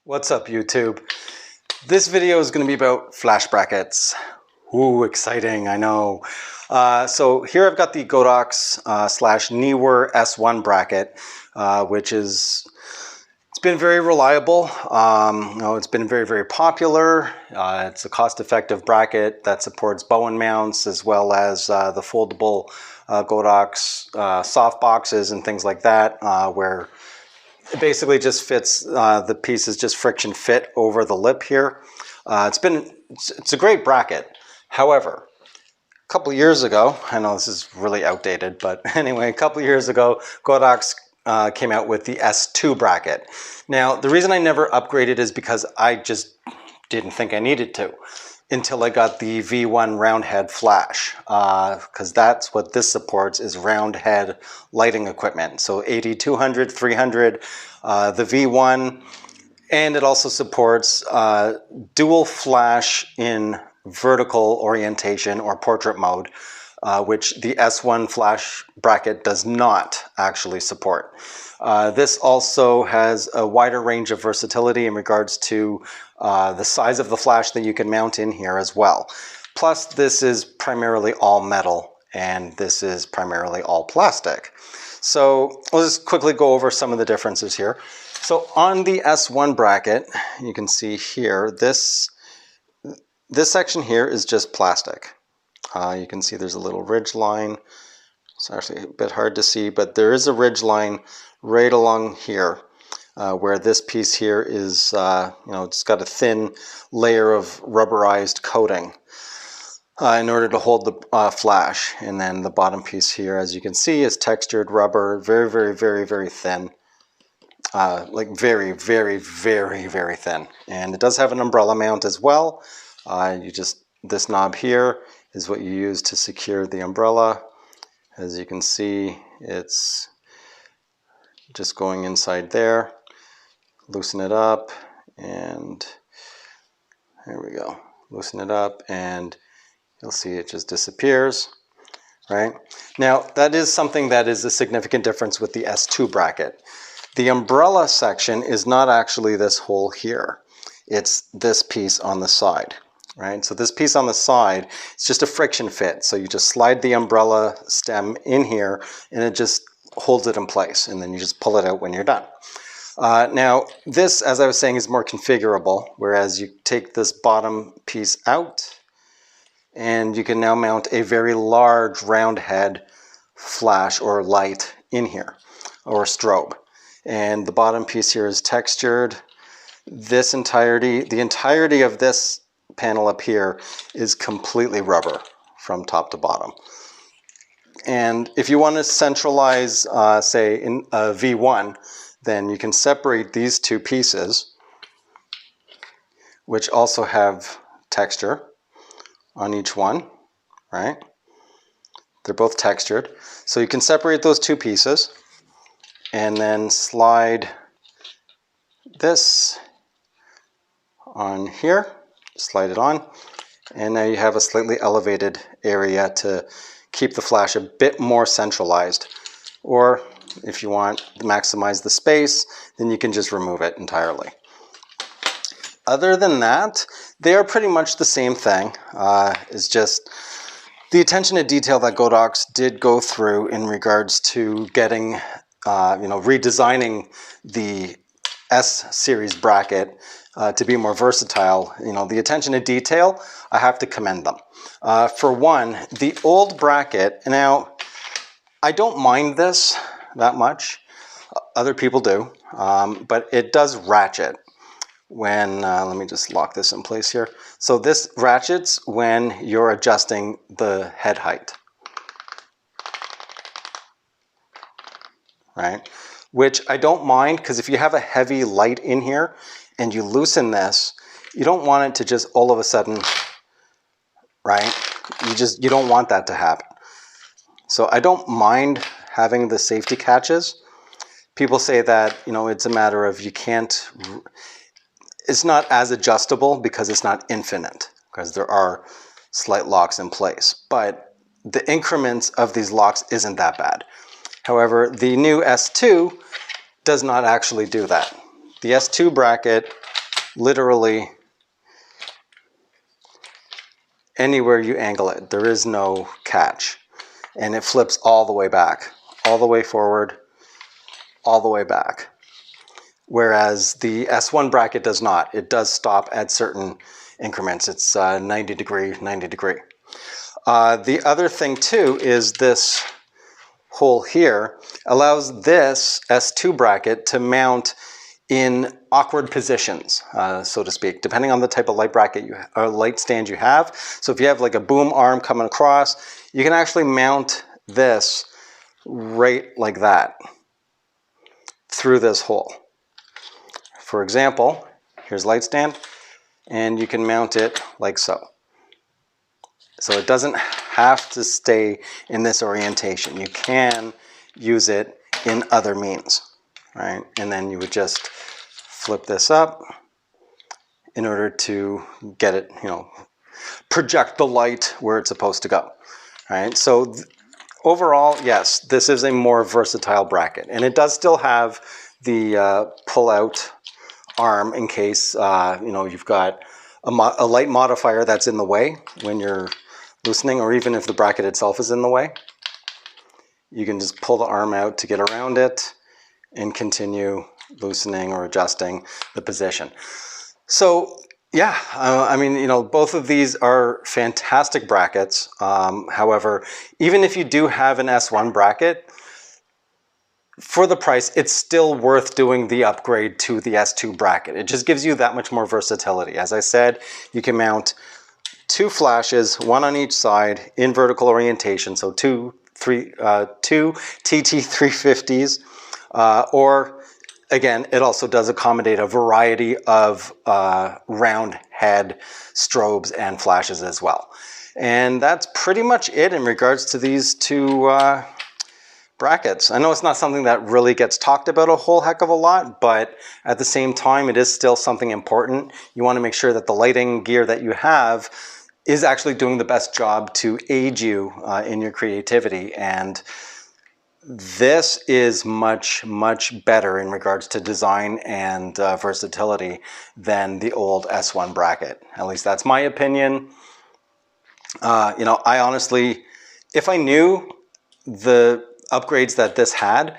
What's up, YouTube? This video is going to be about flash brackets. Ooh, exciting, I know. So here I've got the Godox S1 Bracket, which it's been very reliable. It's been very popular. It's a cost-effective bracket that supports Bowen mounts as well as the foldable Godox soft boxes and things like that, where it basically just fits, the pieces just friction fit over the lip here. It's a great bracket. However, a couple years ago, I know this is really outdated, but anyway, a couple years ago, Godox came out with the S2 bracket. Now, the reason I never upgraded is because I just didn't think I needed to until I got the V1 round head flash, because that's what this supports, is round head lighting equipment. So 80, 200, 300, the V1, and it also supports dual flash in vertical orientation or portrait mode, which the S1 flash bracket does not actually support. This also has a wider range of versatility in regards to the size of the flash that you can mount in here as well. Plus, this is primarily all metal and this is primarily all plastic. So we'll just quickly go over some of the differences here. So on the S1 bracket, you can see here, this section here is just plastic. You can see there's a little ridge line. It's actually a bit hard to see, but there is a ridge line right along here, where this piece here is, it's got a thin layer of rubberized coating in order to hold the flash. And then the bottom piece here, as you can see, is textured rubber, very thin. Like very thin. And it does have an umbrella mount as well. This knob here is what you use to secure the umbrella. As you can see, it's just going inside there. Loosen it up, and there we go. Loosen it up, and you'll see it just disappears, right? Now, that is something that is a significant difference with the S2 bracket. The umbrella section is not actually this hole here. It's this piece on the side, right? So this piece on the side, it's just a friction fit. So you just slide the umbrella stem in here and it just holds it in place, and then you just pull it out when you're done. Now this, as I was saying, is more configurable, whereas you take this bottom piece out and you can now mount a very large round head flash or light in here, or strobe. And the bottom piece here is textured. The entirety of this panel up here is completely rubber from top to bottom. And if you want to centralize, say, in a V1, then you can separate these two pieces, which also have texture on each one, right? They're both textured. So you can separate those two pieces and then slide this on here, slide it on, and now you have a slightly elevated area to keep the flash a bit more centralized. Or if you want to maximize the space, then you can just remove it entirely. Other than that, they are pretty much the same thing. It's just the attention to detail that Godox did go through in regards to getting, redesigning the S series bracket to be more versatile. The attention to detail, I have to commend them. For one, the old bracket, now I don't mind this that much. Other people do, but it does ratchet when, let me just lock this in place here. So this ratchets when you're adjusting the head height, right? Which I don't mind, because if you have a heavy light in here and you loosen this, you don't want it to just all of a sudden, right? You don't want that to happen. So I don't mind having the safety catches. People say that, it's a matter of it's not as adjustable because it's not infinite, because there are slight locks in place. But the increments of these locks isn't that bad. However, the new S2 does not actually do that. The S2 bracket literally anywhere you angle it. There is no catch. And it flips all the way back, all the way forward, all the way back. Whereas the S1 bracket does not. It does stop at certain increments. It's 90 degree, 90 degree. The other thing too is this hole here allows this S2 bracket to mount in awkward positions, so to speak, depending on the type of light bracket or light stand you have. So if you have like a boom arm coming across, you can actually mount this right like that through this hole. For example, here's light stand, and you can mount it like so. So it doesn't have to stay in this orientation. You can use it in other means, right? And then you would just flip this up in order to get it, project the light where it's supposed to go, right? So overall, yes, this is a more versatile bracket, and it does still have the pull-out arm in case you've got a light modifier that's in the way when you're loosening, or even if the bracket itself is in the way. You can just pull the arm out to get around it and continue loosening or adjusting the position. So yeah, I mean, both of these are fantastic brackets. However, even if you do have an S1 bracket, for the price, it's still worth doing the upgrade to the S2 bracket. It just gives you that much more versatility. As I said, you can mount 2 flashes, 1 on each side, in vertical orientation, so two TT350s, or again, it also does accommodate a variety of round head strobes and flashes as well. And that's pretty much it in regards to these two brackets. I know it's not something that really gets talked about a whole heck of a lot, but at the same time, it is still something important. You want to make sure that the lighting gear that you have is actually doing the best job to aid you in your creativity. And this is much, much better in regards to design and versatility than the old S1 bracket. At least that's my opinion. I honestly, if I knew the upgrades that this had,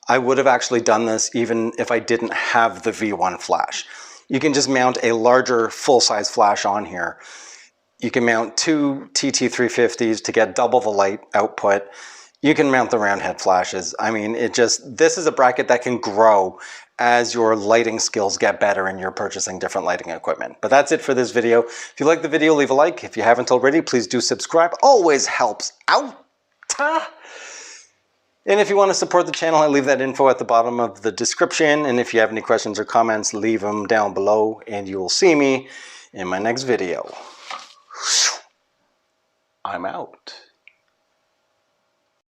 I would have actually done this even if I didn't have the V1 flash. You can just mount a larger full-size flash on here. You can mount 2 TT350s to get double the light output. You can mount the round head flashes. I mean, this is a bracket that can grow as your lighting skills get better and you're purchasing different lighting equipment. But that's it for this video. If you like the video, leave a like. If you haven't already, please do subscribe. Always helps out. And if you want to support the channel, I leave that info at the bottom of the description. And if you have any questions or comments, leave them down below and you will see me in my next video. I'm out.